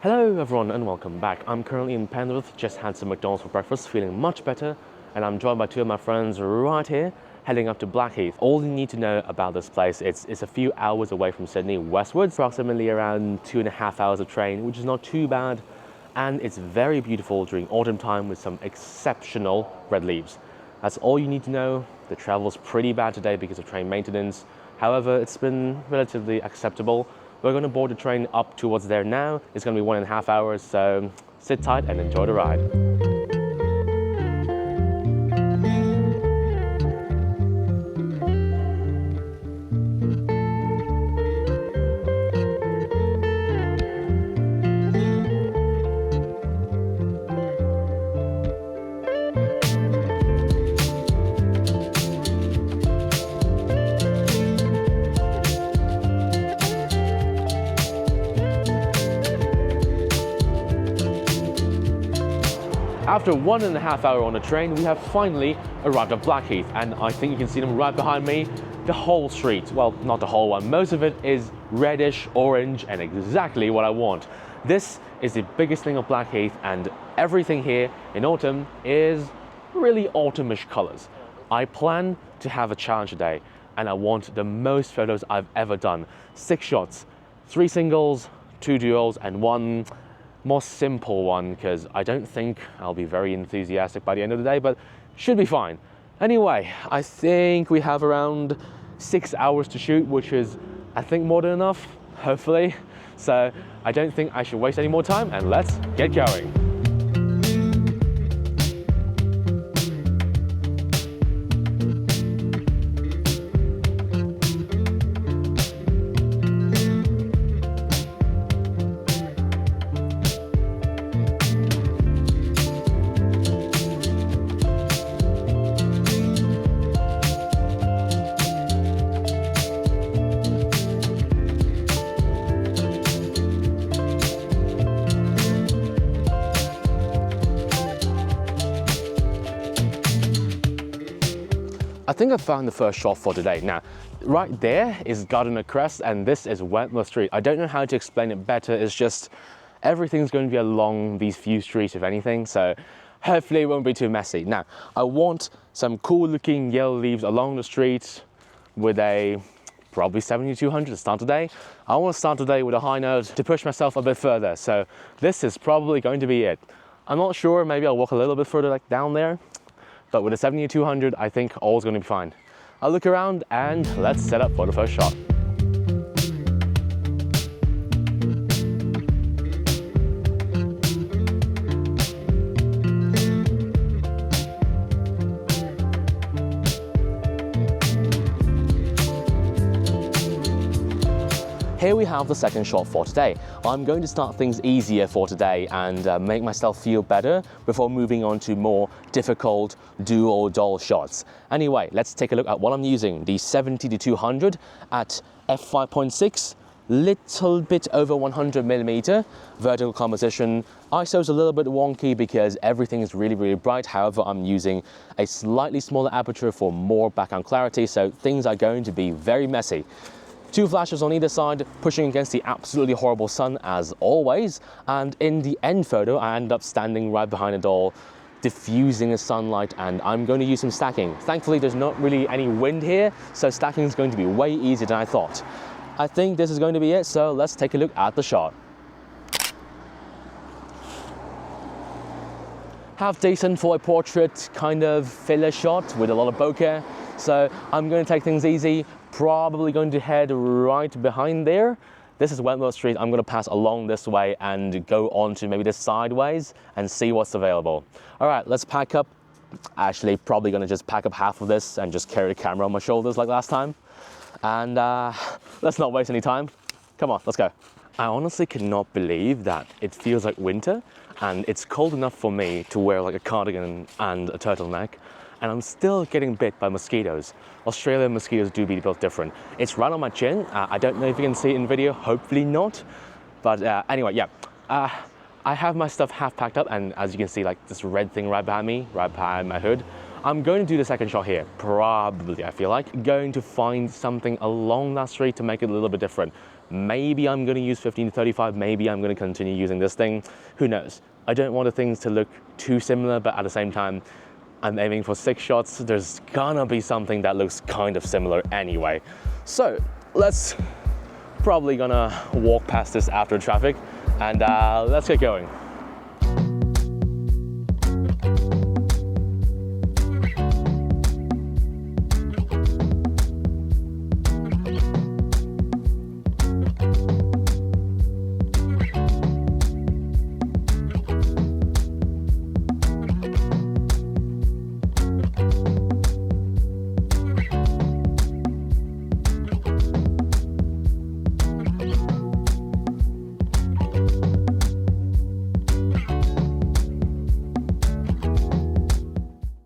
Hello everyone and welcome back. I'm currently in Penrith, just had some McDonald's for breakfast, feeling much better, and I'm joined by two of my friends right here, heading up to Blackheath. All you need to know about this place, it's a few hours away from Sydney westwards, approximately around 2.5 hours of train, which is not too bad, and it's very beautiful during autumn time with some exceptional red leaves. That's all you need to know. The travel's pretty bad today because of train maintenance. However, it's been relatively acceptable. We're going to board the train up towards there now. It's going to be 1.5 hours, so sit tight and enjoy the ride. After 1.5 hours on the train, we have finally arrived at Blackheath, and I think you can see them right behind me. The whole street, well, not the whole one, most of it is reddish, orange, and exactly what I want. This is the biggest thing of Blackheath, and everything here in autumn is really autumnish colors. I plan to have a challenge today, and I want the most photos I've ever done. 6 shots, 3 singles, 2 duos, and 1 more simple one, because I don't think I'll be very enthusiastic by the end of the day, but should be fine. Anyway, I think we have around 6 hours to shoot, which is, I think, more than enough, hopefully. So I don't think I should waste any more time, and let's get going. I think I found the first shot for today. Now, right there is Gardiner Crest, and this is Wentworth Street. I don't know how to explain it better. It's just everything's going to be along these few streets, if anything, so hopefully it won't be too messy. Now, I want some cool looking yellow leaves along the street with a probably 70-200 to start today. I want to start today with a high note to push myself a bit further, so this is probably going to be it. I'm not sure, maybe I'll walk a little bit further, like down there. But with a 70-200, I think all's going to be fine. I'll look around and let's set up for the first shot. Here we have the second shot for today. I'm going to start things easier for today and make myself feel better before moving on to more difficult do or doll shots. Anyway, let's take a look at what I'm using. The 70-200 at f5.6, little bit over 100mm vertical composition. ISO is a little bit wonky because everything is really bright. However, I'm using a slightly smaller aperture for more background clarity, so things are going to be very messy. 2 flashes on either side, pushing against the absolutely horrible sun as always, and in the end photo I end up standing right behind a doll, diffusing the sunlight, and I'm going to use some stacking. Thankfully there's not really any wind here, so stacking is going to be way easier than I thought. I think this is going to be it, so let's take a look at the shot. Half decent for a portrait kind of filler shot with a lot of bokeh, so I'm going to take things easy. Probably going to head right behind there. This is Wentworth Street. I'm going to pass along this way and go on to maybe this sideways and see what's available. All right, let's pack up. Actually, probably going to just pack up half of this and just carry the camera on my shoulders like last time. And let's not waste any time. Come on, let's go. I honestly cannot believe that it feels like winter and it's cold enough for me to wear like a cardigan and a turtleneck, and I'm still getting bit by mosquitoes. Australian mosquitoes do be a bit different. It's right on my chin. I don't know if you can see it in video, hopefully not. But anyway, yeah. I have my stuff half packed up, and as you can see, like this red thing right behind me, right behind my hood. I'm going to do the second shot here, probably, I feel like. Going to find something along that street to make it a little bit different. Maybe I'm going to use 15-35, maybe I'm going to continue using this thing, who knows. I don't want the things to look too similar, but at the same time, I'm aiming for 6 shots. There's gonna be something that looks kind of similar anyway. So let's probably gonna walk past this after traffic and let's get going.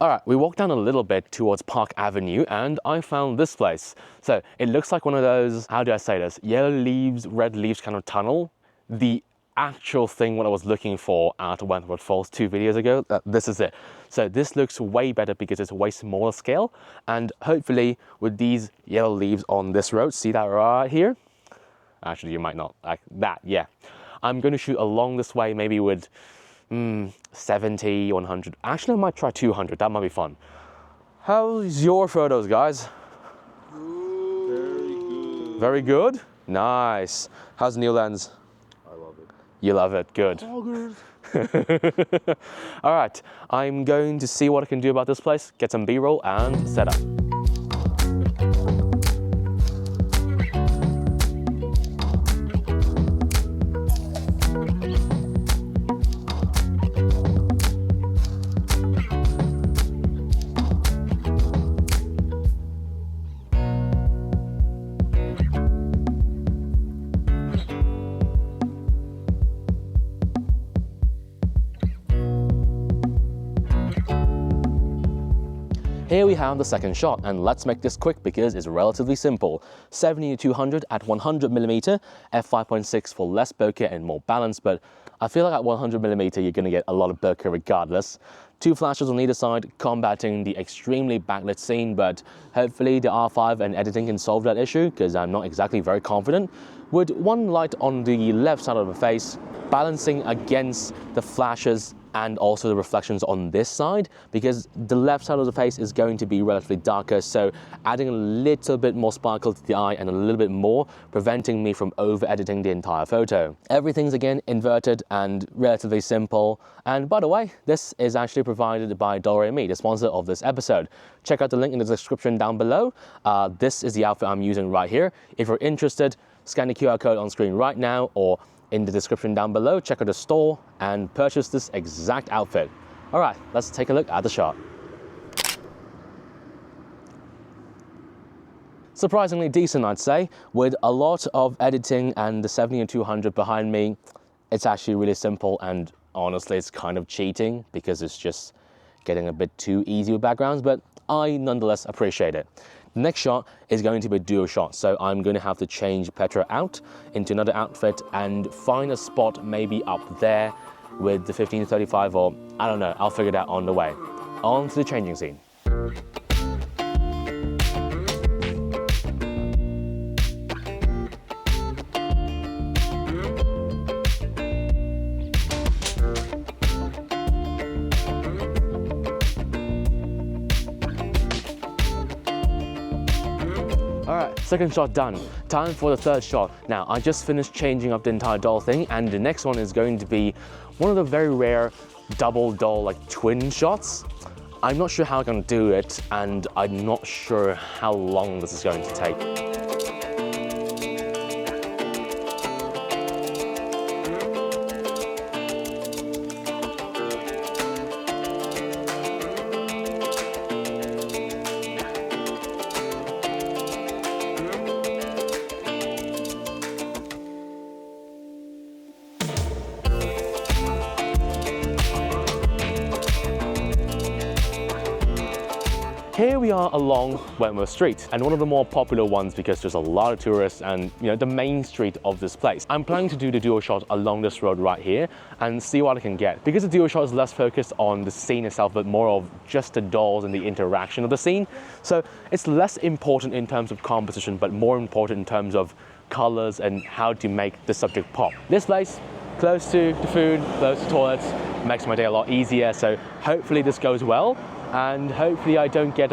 All right, we walked down a little bit towards Park Avenue and I found this place. So it looks like one of those, how do I say this, yellow leaves, red leaves kind of tunnel. The actual thing what I was looking for at Wentworth Falls 2 videos ago, this is it. So this looks way better because it's a way smaller scale, and hopefully with these yellow leaves on this road, see that right here? Actually, you might not, like that, yeah. I'm going to shoot along this way, maybe with 70, 100. Actually, I might try 200. That might be fun. How's your photos, guys? Very good. Very good? Nice. How's the new lens? I love it. You love it. Good. All right. I'm going to see what I can do about this place, get some B-roll and set up. Here we have the second shot, and let's make this quick because it's relatively simple. 70-200 at 100mm, f5.6 for less bokeh and more balance, but I feel like at 100mm you're going to get a lot of bokeh regardless. 2 flashes on either side combating the extremely backlit scene, but hopefully the R5 and editing can solve that issue because I'm not exactly very confident. With 1 light on the left side of the face, balancing against the flashes and also the reflections on this side, because the left side of the face is going to be relatively darker, so adding a little bit more sparkle to the eye and a little bit more, preventing me from over editing the entire photo. Everything's again inverted and relatively simple. And by the way, this is actually provided by Dollfie, the sponsor of this episode. Check out the link in the description down below. This is the outfit I'm using right here. If you're interested, scan the QR code on screen right now or in the description down below, check out the store and purchase this exact outfit. All right, let's take a look at the shot. Surprisingly decent, I'd say. With a lot of editing and the 70-200 behind me, it's actually really simple, and honestly, it's kind of cheating because it's just getting a bit too easy with backgrounds, but I nonetheless appreciate it. The next shot is going to be a duo shot, so I'm going to have to change Petra out into another outfit and find a spot maybe up there with the 15-35, or I don't know, I'll figure it out on the way. On to the changing scene. Alright, second shot done. Time for the third shot. Now, I just finished changing up the entire doll thing, and the next one is going to be one of the very rare double doll, like twin shots. I'm not sure how I'm going to do it, and I'm not sure how long this is going to take. Here we are along Wentworth Street, and one of the more popular ones because there's a lot of tourists and, you know, the main street of this place. I'm planning to do the dual shot along this road right here and see what I can get. Because the dual shot is less focused on the scene itself, but more of just the dolls and the interaction of the scene. So it's less important in terms of composition, but more important in terms of colors and how to make the subject pop. This place, close to the food, close to toilets, makes my day a lot easier. So hopefully this goes well. And hopefully I don't get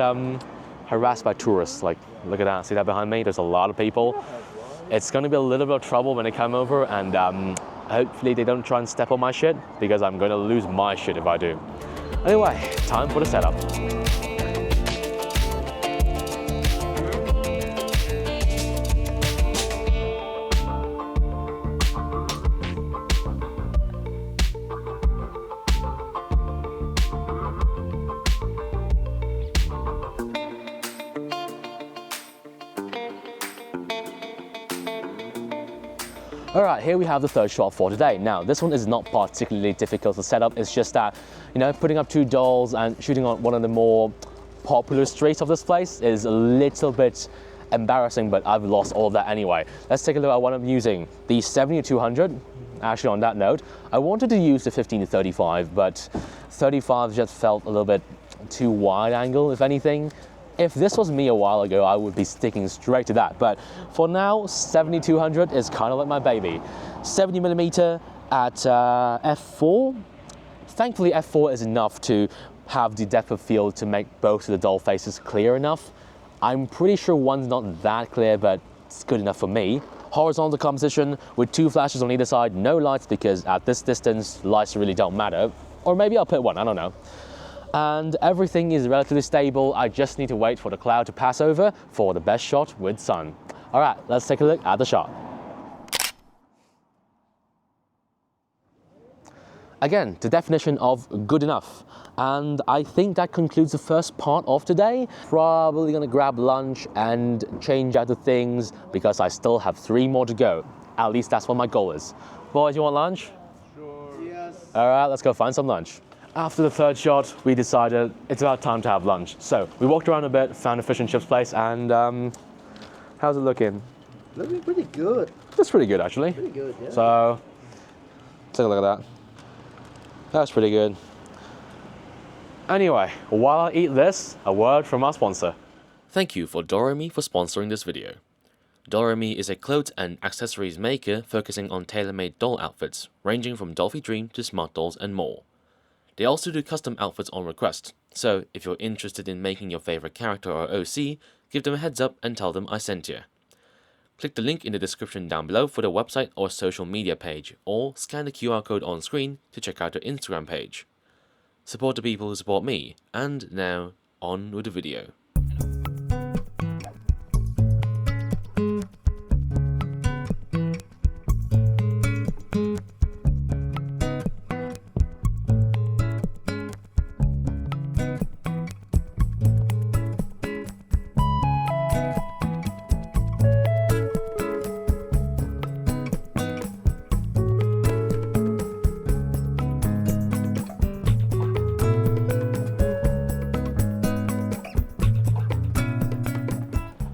harassed by tourists. Like, look at that, see that behind me? There's a lot of people. It's gonna be a little bit of trouble when they come over, and hopefully they don't try and step on my shit, because I'm gonna lose my shit if I do. Anyway, time for the setup. All right, here we have the third shot for today. Now, this one is not particularly difficult to set up. It's just that, you know, putting up two dolls and shooting on one of the more popular streets of this place is a little bit embarrassing, but I've lost all of that anyway. Let's take a look at what I'm using. The 70-200, actually on that note, I wanted to use the 15-35, but 35 just felt a little bit too wide angle, if anything. If this was me a while ago, I would be sticking straight to that. But for now, 70-200 is kind of like my baby. 70mm at f4. Thankfully, f4 is enough to have the depth of field to make both of the doll faces clear enough. I'm pretty sure one's not that clear, but it's good enough for me. Horizontal composition with two flashes on either side, no lights, because at this distance, lights really don't matter. Or maybe I'll put one, I don't know. And everything is relatively stable. I just need to wait for the cloud to pass over for the best shot with sun. All right, let's take a look at the shot. Again, the definition of good enough. And I think that concludes the first part of today. Probably gonna grab lunch and change out the things because I still have 3 more to go. At least that's what my goal is. Boys, you want lunch? Sure. Yes. All right, let's go find some lunch. After the third shot, we decided it's about time to have lunch. So we walked around a bit, found a fish and chips place, and how's it looking? Looking pretty good. That's pretty good, actually. Pretty good, yeah. So, take a look at that. That's pretty good. Anyway, while I eat this, a word from our sponsor. Thank you for Doremi for sponsoring this video. Doremi is a clothes and accessories maker focusing on tailor-made doll outfits, ranging from Dollfie Dream to smart dolls and more. They also do custom outfits on request, so if you're interested in making your favorite character or OC, give them a heads up and tell them I sent you. Click the link in the description down below for their website or social media page, or scan the QR code on screen to check out their Instagram page. Support the people who support me, and now, on with the video.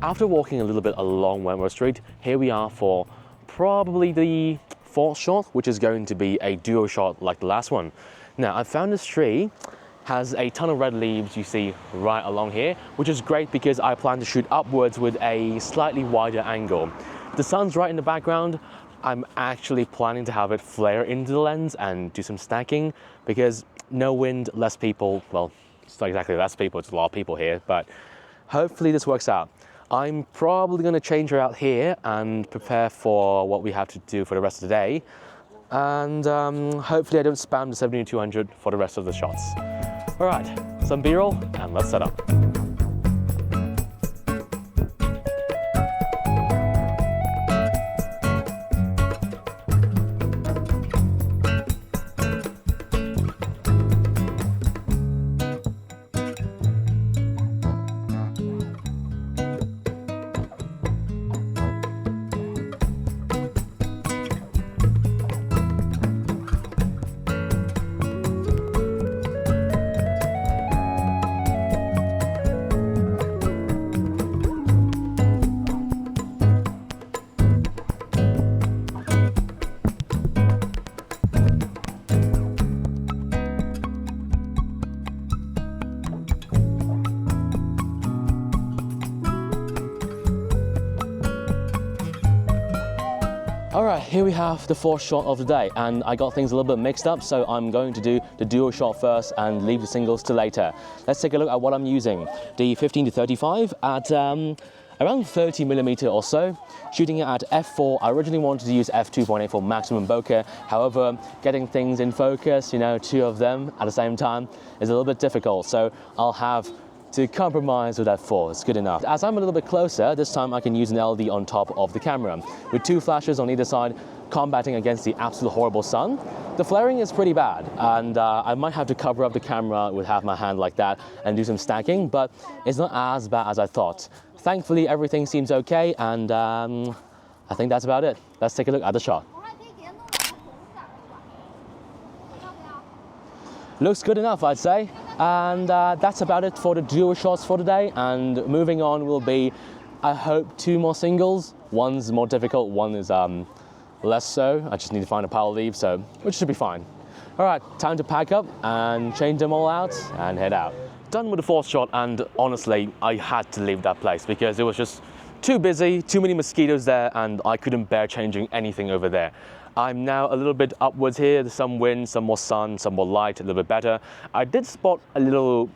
After walking a little bit along Wentworth Street, here we are for probably the 4th shot, which is going to be a duo shot like the last one. Now, I found this tree has a ton of red leaves you see right along here, which is great because I plan to shoot upwards with a slightly wider angle. The sun's right in the background. I'm actually planning to have it flare into the lens and do some stacking because no wind, less people. Well, it's not exactly less people, it's a lot of people here, but hopefully this works out. I'm probably going to change her out here and prepare for what we have to do for the rest of the day. And hopefully I don't spam the 70-200 for the rest of the shots. All right, some B-roll and let's set up. All right, here we have the fourth shot of the day, and I got things a little bit mixed up, so I'm going to do the dual shot first and leave the singles to later. Let's take a look at what I'm using. The 15-35 at around 30mm or so, shooting it at f4. I originally wanted to use f2.8 for maximum bokeh. However, getting things in focus, you know, two of them at the same time is a little bit difficult. So I'll have to compromise with f4, it's good enough. As I'm a little bit closer, this time I can use an LD on top of the camera, with two flashes on either side, combating against the absolute horrible sun. The flaring is pretty bad, and I might have to cover up the camera with half my hand like that and do some stacking, but it's not as bad as I thought. Thankfully, everything seems okay, and I think that's about it. Let's take a look at the shot. Looks good enough, I'd say. And that's about it for the dual shots for today. And moving on will be, I hope, two more singles. One's more difficult, one is less so. I just need to find a power leave, so which should be fine. All right, time to pack up and change them all out and head out. Done with the fourth shot, and honestly, I had to leave that place because it was just too busy, too many mosquitoes there, and I couldn't bear changing anything over there. I'm now a little bit upwards here. There's some wind, some more sun, some more light, a little bit better. I did spot a little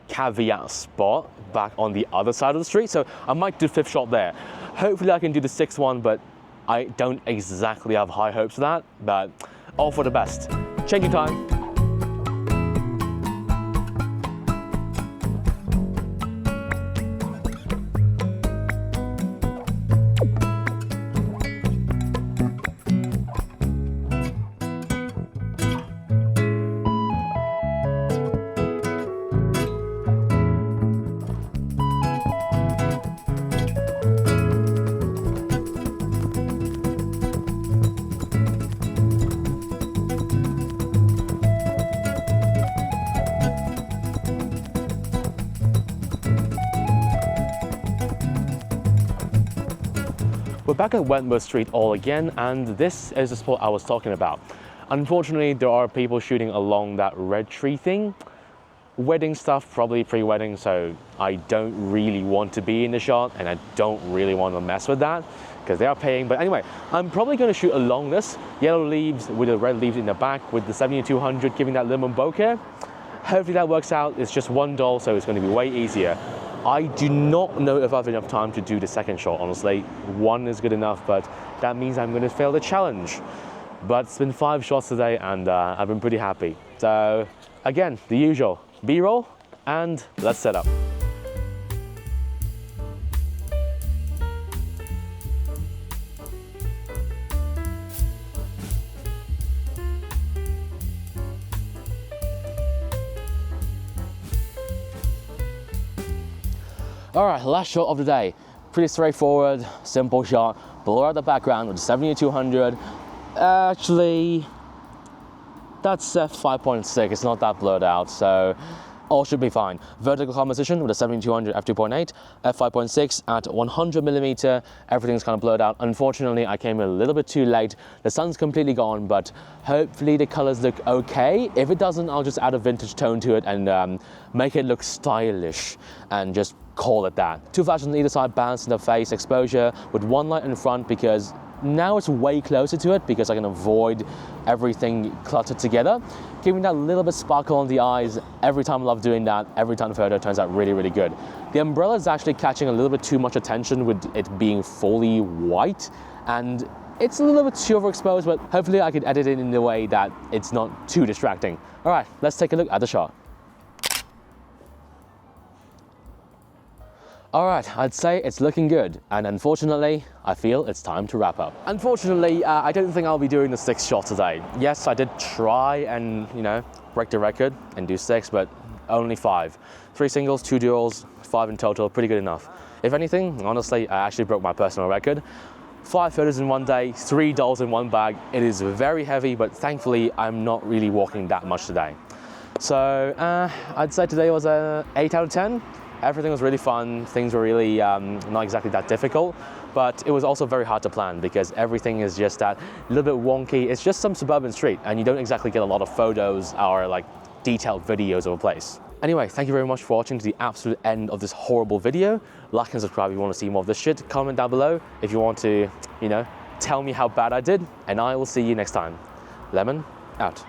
caveat spot back on the other side of the street, so I might do fifth shot there. Hopefully I can do the sixth one, but I don't exactly have high hopes for that, but all for the best. Changing time. We're back at Wentworth Street all again, and this is the spot I was talking about. Unfortunately, there are people shooting along that red tree thing. Wedding stuff, probably pre-wedding, so I don't really want to be in the shot, and I don't really want to mess with that because they are paying. But anyway, I'm probably going to shoot along this yellow leaves with the red leaves in the back with the 70-200 giving that lemon bokeh. Hopefully that works out. It's just one doll, so it's going to be way easier. I do not know if I have enough time to do the second shot, honestly. One is good enough, but that means I'm going to fail the challenge. But it's been 5 shots today, and I've been pretty happy. So again, the usual B-roll, and let's set up. All right, last shot of the day. Pretty straightforward, simple shot. Blur out the background with the 70-200. Actually, that's f5.6. It's not that blurred out, so all should be fine. Vertical composition with a 70-200 f2.8, f5.6 at 100mm. Everything's kind of blurred out. Unfortunately, I came a little bit too late. The sun's completely gone, but hopefully the colors look okay. If it doesn't, I'll just add a vintage tone to it and make it look stylish and just call it that. 2 flashes on either side, balancing the face exposure with one light in front because now it's way closer to it because I can avoid everything cluttered together, giving that little bit sparkle on the eyes. Every time I love doing that. Every time the photo turns out really, really good. The umbrella is actually catching a little bit too much attention with it being fully white, and it's a little bit too overexposed, but hopefully I can edit it in a way that it's not too distracting. All right, let's take a look at the shot. All right, I'd say it's looking good, and unfortunately, I feel it's time to wrap up. Unfortunately, I don't think I'll be doing the 6th shot today. Yes, I did try and, you know, break the record and do 6, but only 5. 3 singles, 2 duals, 5 in total, pretty good enough. If anything, honestly, I actually broke my personal record. 5 photos in one day, 3 dolls in one bag. It is very heavy, but thankfully, I'm not really walking that much today. So, I'd say today was a 8 out of 10. Everything was really fun. Things were really not exactly that difficult, but it was also very hard to plan because everything is just that little bit wonky. It's just some suburban street, and you don't exactly get a lot of photos or like detailed videos of a place. Anyway, thank you very much for watching to the absolute end of this horrible video. Like and subscribe if you want to see more of this shit. Comment down below if you want to, you know, tell me how bad I did, and I will see you next time. Lemon, out.